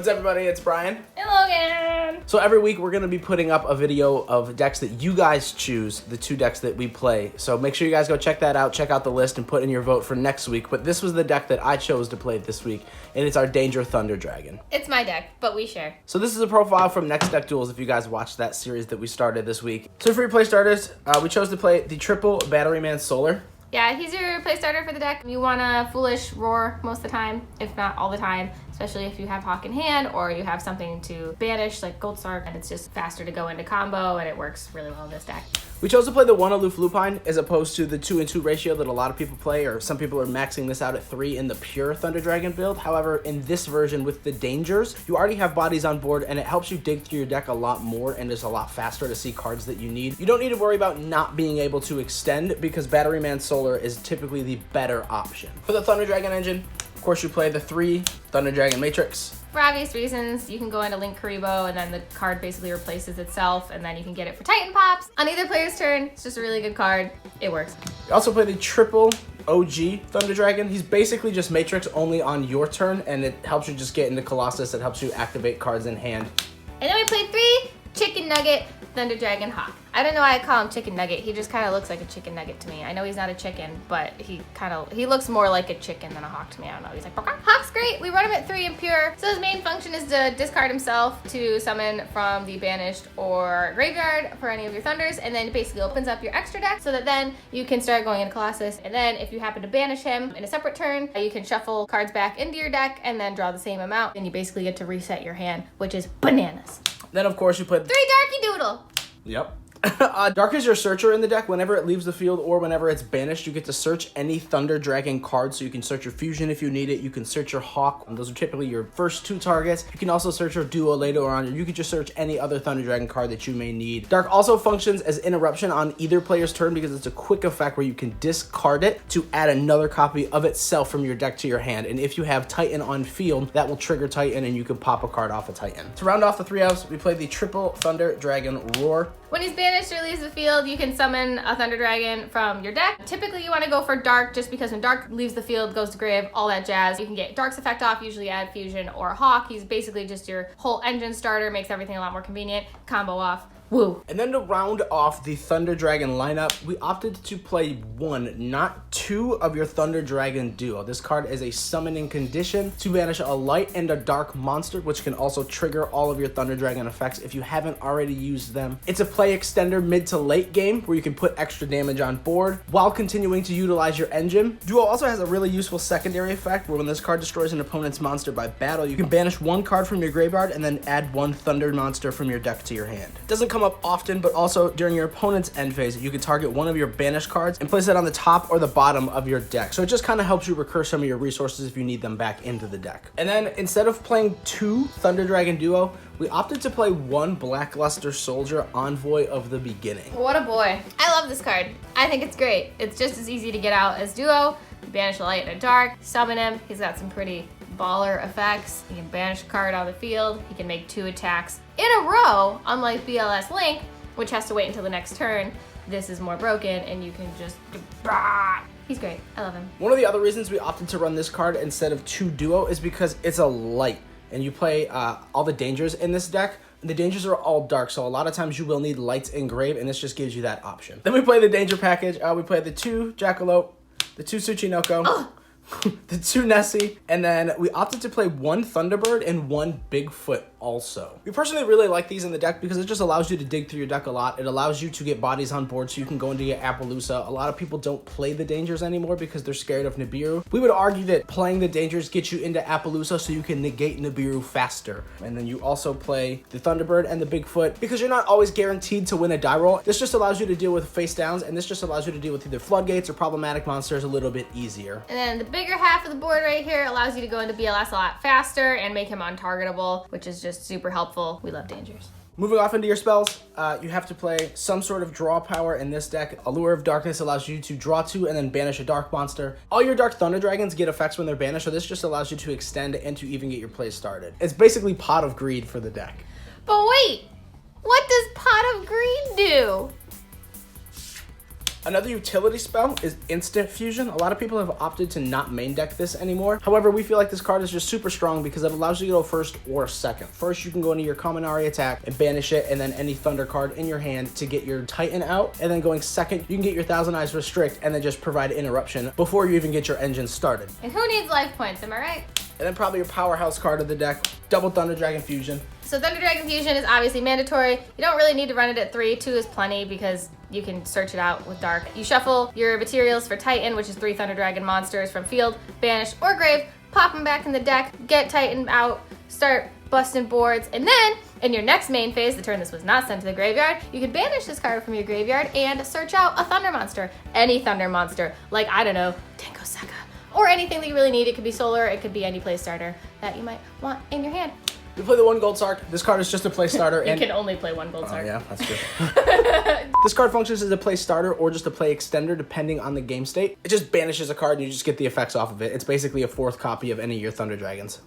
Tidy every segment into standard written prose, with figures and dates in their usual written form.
What's up, everybody? It's Brian. And Logan. So every week we're going to be putting up a video of decks that you guys choose, the 2 decks that we play. So make sure you guys go check that out, check out the list, and put in your vote for next week. But this was the deck that I chose to play this week, and it's our Danger Thunder Dragon. It's my deck, but we share. So this is a profile from Next Deck Duels if you guys watched that series that we started this week. So for your play starters, we chose to play the triple Batteryman Solar. Yeah, he's your play starter for the deck. You want a Foolish Roar most of the time, if not all the time, especially if you have Hawk in hand or you have something to banish like Gold Star, and it's just faster to go into combo, and it works really well in this deck. We chose to play the 1 Aloof Lupine as opposed to the 2-in-2 ratio that a lot of people play, or some people are maxing this out at 3 in the pure Thunder Dragon build. However, in this version with the dangers, you already have bodies on board, and it helps you dig through your deck a lot more and is a lot faster to see cards that you need. You don't need to worry about not being able to extend because Batteryman Solar is typically the better option. For the Thunder Dragon engine, of course you play the 3 Thunder Dragon Matrix. For obvious reasons, you can go into Link Karibo, and then the card basically replaces itself, and then you can get it for Titan Pops. On either player's turn, it's just a really good card. It works. You also play the triple OG Thunder Dragon. He's basically just Matrix only on your turn, and it helps you just get into Colossus. It helps you activate cards in hand. And then we played 3 Chicken Nugget Thunder Dragon Hawk. I don't know why I call him Chicken Nugget. He just kind of looks like a chicken nugget to me. I know he's not a chicken, but he looks more like a chicken than a hawk to me. I don't know. He's like, Hawk's great. We run him at 3 and pure. So his main function is to discard himself to summon from the banished or graveyard for any of your thunders, and then it basically opens up your extra deck so that then you can start going into Colossus. And then if you happen to banish him in a separate turn, you can shuffle cards back into your deck and then draw the same amount. And you basically get to reset your hand, which is bananas. Then, of course, you play 3 Darky Doodle. Yep. Dark is your searcher in the deck. Whenever it leaves the field or whenever it's banished, you get to search any Thunder Dragon card. So you can search your Fusion if you need it. You can search your Hawk. Those are typically your first 2 targets. You can also search your Duo later on, or you can just search any other Thunder Dragon card that you may need. Dark also functions as interruption on either player's turn because it's a quick effect where you can discard it to add another copy of itself from your deck to your hand. And if you have Titan on field, that will trigger Titan and you can pop a card off a Titan. To round off the 3 elves, we play the triple Thunder Dragon Roar. When he's banished or leaves the field, you can summon a Thunder Dragon from your deck. Typically, you want to go for Dark just because when Dark leaves the field, goes to grave, all that jazz. You can get Dark's effect off, usually add Fusion or Hawk. He's basically just your whole engine starter, makes everything a lot more convenient. Combo off. Woo. And then to round off the Thunder Dragon lineup, we opted to play 1, not 2 of your Thunder Dragon duo. This card is a summoning condition to banish a light and a dark monster, which can also trigger all of your Thunder Dragon effects if you haven't already used them. It's a play extender mid to late game where you can put extra damage on board while continuing to utilize your engine. Duo also has a really useful secondary effect where when this card destroys an opponent's monster by battle, you can banish 1 card from your graveyard and then add 1 Thunder monster from your deck to your hand. It doesn't come up often, but also during your opponent's end phase, you can target 1 of your banished cards and place it on the top or the bottom of your deck. So it just kind of helps you recur some of your resources if you need them back into the deck. And then instead of playing 2 Thunder Dragon Duo, we opted to play 1 Blackluster Soldier Envoy of the Beginning. What a boy. I love this card. I think it's great. It's just as easy to get out as Duo. You banish a light and a dark, summon him. He's got some pretty baller effects. He can banish a card out of the field. He can make 2 attacks in a row, unlike BLS Link, which has to wait until the next turn. This is more broken, and you can just... He's great. I love him. One of the other reasons we opted to run this card instead of 2 Duo is because it's a light, and you play all the dangers in this deck. The dangers are all dark, so a lot of times you will need lights engraved, and this just gives you that option. Then we play the danger package. We play the 2 Jackalope, the 2 Tsuchinoko, the 2 Nessie, and then we opted to play 1 Thunderbird and 1 Bigfoot also. We personally really like these in the deck because it just allows you to dig through your deck a lot. It allows you to get bodies on board so you can go into your Appaloosa. A lot of people don't play the dangers anymore because they're scared of Nibiru. We would argue that playing the dangers gets you into Appaloosa so you can negate Nibiru faster. And then you also play the Thunderbird and the Bigfoot because you're not always guaranteed to win a die roll. This just allows you to deal with face downs, and this just allows you to deal with either floodgates or problematic monsters a little bit easier. And then the bigger half of the board right here allows you to go into BLS a lot faster and make him untargetable, which is just super helpful. We love dangers. Moving off into your spells, you have to play some sort of draw power in this deck. Allure of Darkness allows you to draw 2 and then banish a dark monster. All your Dark Thunder Dragons get effects when they're banished, so this just allows you to extend and to even get your play started. It's basically Pot of Greed for the deck. But wait, what does Pot of Greed do? Another utility spell is Instant Fusion. A lot of people have opted to not main deck this anymore. However, we feel like this card is just super strong because it allows you to go first or second. First, you can go into your Kaminari attack and banish it, and then any Thunder card in your hand to get your Titan out. And then going second, you can get your Thousand Eyes Restrict and then just provide interruption before you even get your engine started. And who needs life points, am I right? And then probably your powerhouse card of the deck, double Thunder Dragon Fusion. So Thunder Dragon Fusion is obviously mandatory. You don't really need to run it at 3. 2 is plenty because you can search it out with Dark. You shuffle your materials for Titan, which is 3 Thunder Dragon monsters from field, banish, or grave, pop them back in the deck, get Titan out, start busting boards, and then in your next main phase, the turn this was not sent to the graveyard, you can banish this card from your graveyard and search out a Thunder monster. Any Thunder monster, like, I don't know, Tenko Seka, or anything that you really need. It could be solar, it could be any play starter that you might want in your hand. You play the 1 Gold Sark. This card is just a play starter. You can only play 1 Gold Sark. Oh yeah, that's true. This card functions as a play starter or just a play extender depending on the game state. It just banishes a card and you just get the effects off of it. It's basically a 4th copy of any of your Thunder Dragons.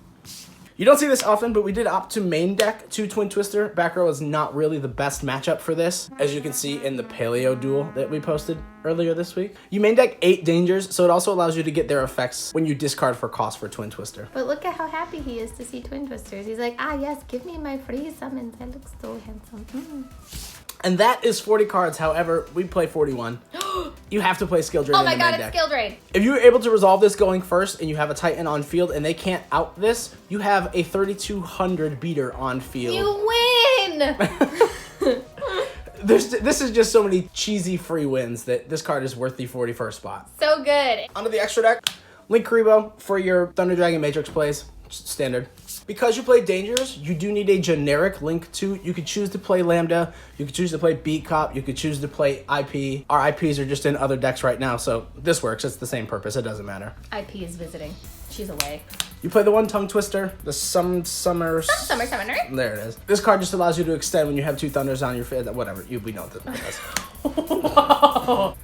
You don't see this often, but we did opt to main deck 2 Twin Twister. Back row is not really the best matchup for this, as you can see in the Paleo duel that we posted earlier this week. You main deck 8 Dangers, so it also allows you to get their effects when you discard for cost for Twin Twister. But look at how happy he is to see Twin Twisters. He's like, ah yes, give me my free summons. I look so handsome. And that is 40 cards. However, we play 41. You have to play Skill Drain. Oh my god, it's Skill Drain. If you're able to resolve this going first and you have a Titan on field and they can't out this, you have a 3,200 beater on field. You win! This is just so many cheesy free wins that this card is worth the 41st spot. So good. Onto the extra deck. Link Karibo for your Thunder Dragon Matrix plays. Standard. Because you play Dangers, you do need a generic Link 2. You could choose to play Lambda, you could choose to play Beat Cop, you could choose to play IP. Our IPs are just in other decks right now, so this works. It's the same purpose. It doesn't matter. IP is visiting. She's away. You play the 1 Tongue Twister, the Summoner. Summer Summoner. There it is. This card just allows you to extend when you have 2 Thunders on your field. Whatever. We know what that does. Whoa.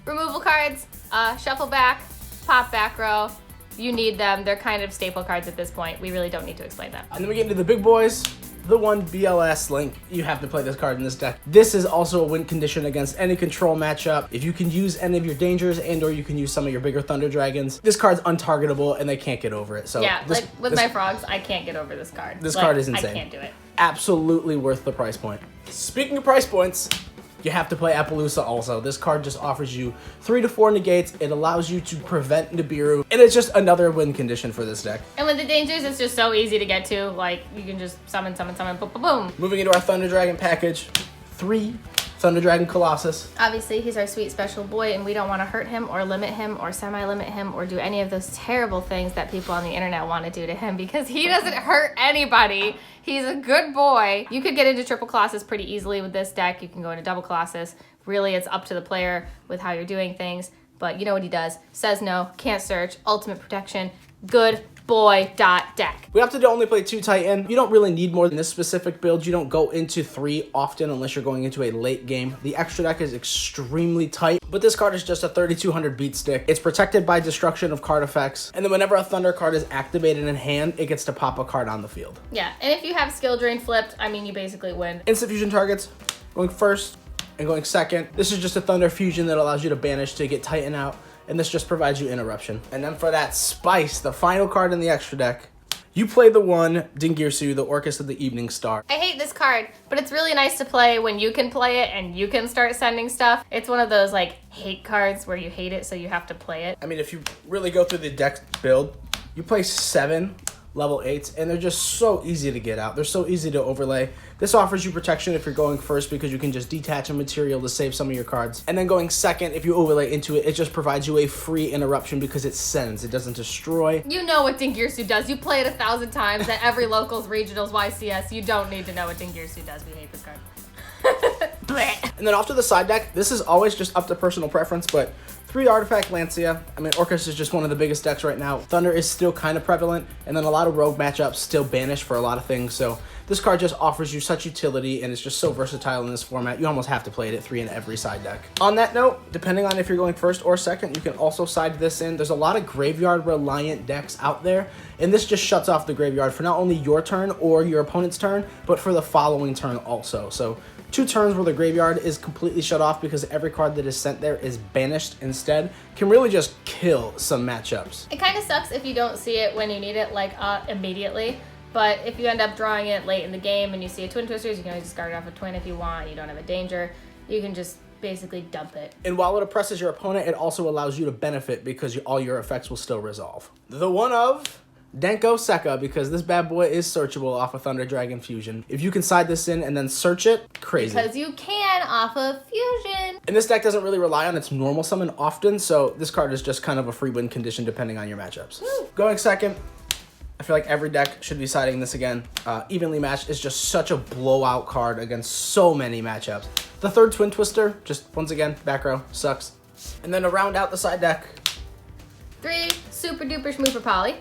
Removal cards, shuffle back, pop back row. You need them. They're kind of staple cards at this point. We really don't need to explain them. And then we get into the big boys. The 1 BLS Link. You have to play this card in this deck. This is also a win condition against any control matchup. If you can use any of your Dangers and or you can use some of your bigger Thunder Dragons, this card's untargetable and they can't get over it. So yeah, like with my frogs, I can't get over this card. This card is insane. I can't do it. Absolutely worth the price point. Speaking of price points, you have to play Appaloosa also. This card just offers you 3 to 4 negates. It allows you to prevent Nibiru, and it's just another win condition for this deck. And with the Dangers, it's just so easy to get to. Like, you can just summon, boom, boom, boom. Moving into our Thunder Dragon package, 3 Thunder Dragon Colossus. Obviously, he's our sweet special boy, and we don't want to hurt him or limit him or semi-limit him or do any of those terrible things that people on the internet want to do to him because he doesn't hurt anybody. He's a good boy. You could get into triple Colossus pretty easily with this deck. You can go into double Colossus. Really, it's up to the player with how you're doing things. But you know what he does. Says no, can't search, ultimate protection, good boy deck. We opted to only play 2 Titan. You don't really need more than this specific build. You don't go into 3 often unless you're going into a late game. The extra deck is extremely tight, but this card is just a 3,200 beat stick. It's protected by destruction of card effects, and then whenever a Thunder card is activated in hand, it gets to pop a card on the field. Yeah, and if you have Skill Drain flipped, I mean, you basically win. Instant fusion targets, going first and going second. This is just a Thunder fusion that allows you to banish to get Titan out. And this just provides you interruption. And then for that spice, the final card in the extra deck, you play the 1 Dingirsu, the Orcus of the Evening Star. I hate this card, but it's really nice to play when you can play it and you can start sending stuff. It's one of those like hate cards where you hate it so you have to play it. I mean, if you really go through the deck build, you play 7 level 8s, and they're just so easy to get out. They're so easy to overlay. This offers you protection if you're going first because you can just detach a material to save some of your cards. And then going second, if you overlay into it, it just provides you a free interruption because it sends. It doesn't destroy. You know what Dingirsu does. You play it 1,000 times at every locals, regionals, YCS. You don't need to know what Dingirsu does. We hate this card. And then off to the side deck, this is always just up to personal preference, but 3 Artifact Lancia. I mean, Orcus is just one of the biggest decks right now. Thunder is still kind of prevalent, and then a lot of rogue matchups still banish for a lot of things, so this card just offers you such utility, and it's just so versatile in this format. You almost have to play it at 3 in every side deck. On that note, depending on if you're going first or second, you can also side this in. There's a lot of graveyard-reliant decks out there, and this just shuts off the graveyard for not only your turn or your opponent's turn, but for the following turn also. So 2 turns where the graveyard is completely shut off because every card that is sent there is banished instead can really just kill some matchups. It kind of sucks if you don't see it when you need it, like immediately. But if you end up drawing it late in the game and you see a Twin Twisters, you can always discard it off a Twin if you want. You don't have a danger. You can just basically dump it. And while it oppresses your opponent, it also allows you to benefit because all your effects will still resolve. The one of Denko Seka, because this bad boy is searchable off of Thunder Dragon Fusion. If you can side this in and then search it, crazy. Because you can off of Fusion. And this deck doesn't really rely on its normal summon often, so this card is just kind of a free win condition depending on your matchups. Woo. Going second, I feel like every deck should be siding this again. Evenly Matched is just such a blowout card against so many matchups. The third Twin Twister, just once again, back row, sucks. And then to round out the side deck, 3 Super Duper Schmooper Poly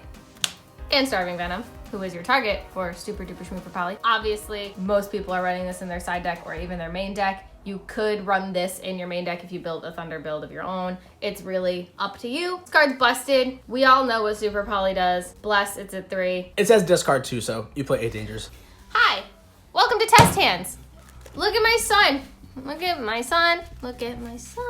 and Starving Venom, who is your target for Super Duper Schmooper Poly. Obviously, most people are running this in their side deck or even their main deck. You could run this in your main deck if you build a Thunder build of your own. It's really up to you. This card's busted. We all know what Super Poly does. Bless, it's at 3. it says discard 2, so you play 8 dangers. Hi, welcome to Test Hands. Look at my son. Look at my son. Look at my son.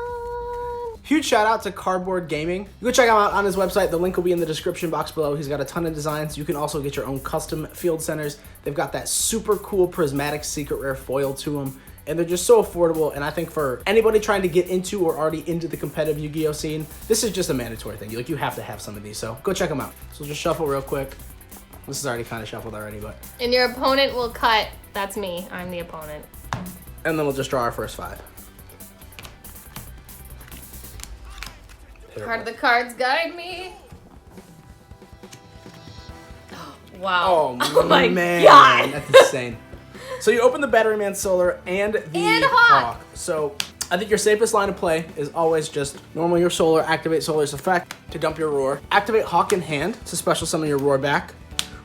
Huge shout out to Cardboard Gaming. You go check him out on his website. The link will be in the description box below. He's got a ton of designs. You can also get your own custom field centers. They've got that super cool prismatic secret rare foil to them. And they're just so affordable. And I think for anybody trying to get into or already into the competitive Yu-Gi-Oh scene, this is just a mandatory thing. Like, you have to have some of these. So go check them out. So just shuffle real quick. This is already kind of shuffled already, but. And your opponent will cut. That's me. I'm the opponent. And then we'll just draw our first 5. Part of the cards guide me. Wow. Oh my man. God. That's insane. So you open the Battery Man Solar and the Hawk. So I think your safest line of play is always just normal your Solar, activate Solar's effect to dump your Roar. Activate Hawk in hand to special summon your Roar back,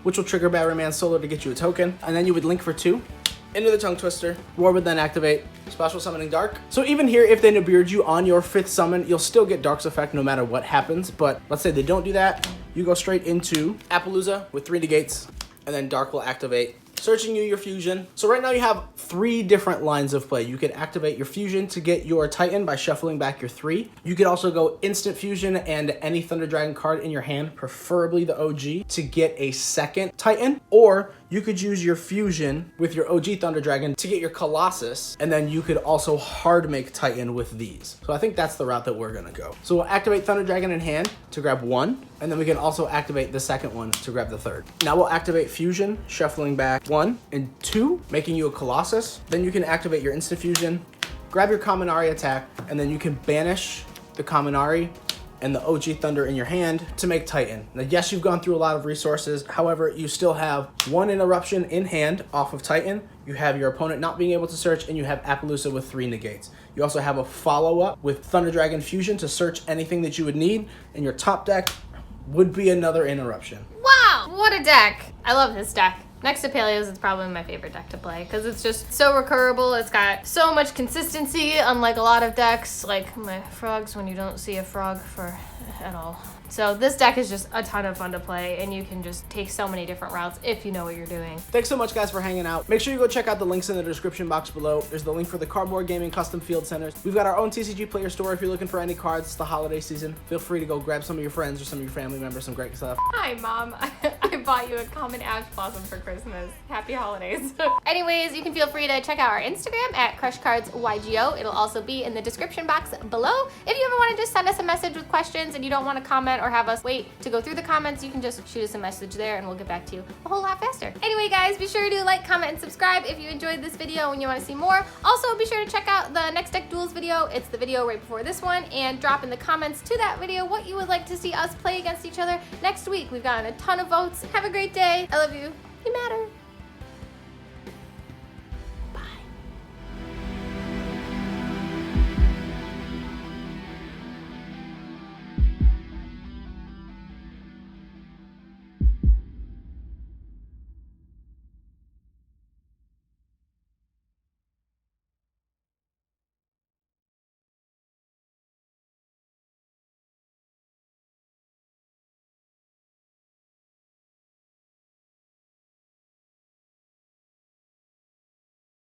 which will trigger Battery Man Solar to get you a token. And then you would link for 2 into the Tongue Twister. Roar would then activate special summoning Dark. So even here, if they Nibiru'd you on your 5th summon, you'll still get Dark's effect no matter what happens. But let's say they don't do that, you go straight into Appaloosa with 3 negates, and then Dark will activate, searching you your Fusion. So right now you have 3 different lines of play. You could activate your Fusion to get your Titan by shuffling back your 3. You could also go instant Fusion and any Thunder Dragon card in your hand, preferably the OG, to get a second Titan. Or you could use your Fusion with your OG Thunder Dragon to get your Colossus, and then you could also hard make Titan with these. So I think that's the route that we're gonna go. So we'll activate Thunder Dragon in hand to grab 1, and then we can also activate the second one to grab the 3rd. Now we'll activate Fusion, shuffling back 1 and 2, making you a Colossus. Then you can activate your Instant Fusion, grab your Kaminari attack, and then you can banish the Kaminari and the OG Thunder in your hand to make Titan. Now, yes, you've gone through a lot of resources. However, you still have 1 interruption in hand off of Titan. You have your opponent not being able to search, and you have Appaloosa with 3 negates. You also have a follow-up with Thunder Dragon Fusion to search anything that you would need, and your top deck would be another interruption. Wow, what a deck. I love this deck. Next to Paleo's, it's probably my favorite deck to play because it's just so recurrable. It's got so much consistency, unlike a lot of decks, like my frogs when you don't see a frog for at all. So this deck is just a ton of fun to play, and you can just take so many different routes if you know what you're doing. Thanks so much, guys, for hanging out. Make sure you go check out the links in the description box below. There's the link for the Cardboard Gaming Custom Field Centers. We've got our own TCGplayer store if you're looking for any cards. It's the holiday season. Feel free to go grab some of your friends or some of your family members some great stuff. Hi, Mom. I bought you a common ash blossom for Christmas. Happy holidays. Anyways, you can feel free to check out our Instagram at CrushCardsYGO. It'll also be in the description box below. If you ever want to just send us a message with questions and you don't want to comment or have us wait to go through the comments, you can just shoot us a message there and we'll get back to you a whole lot faster. Anyway, guys, be sure to like, comment, and subscribe if you enjoyed this video and you want to see more. Also, be sure to check out the next Deck Duels video. It's the video right before this one, and drop in the comments to that video what you would like to see us play against each other next week. We've gotten a ton of votes. Have a great day. I love you. You matter.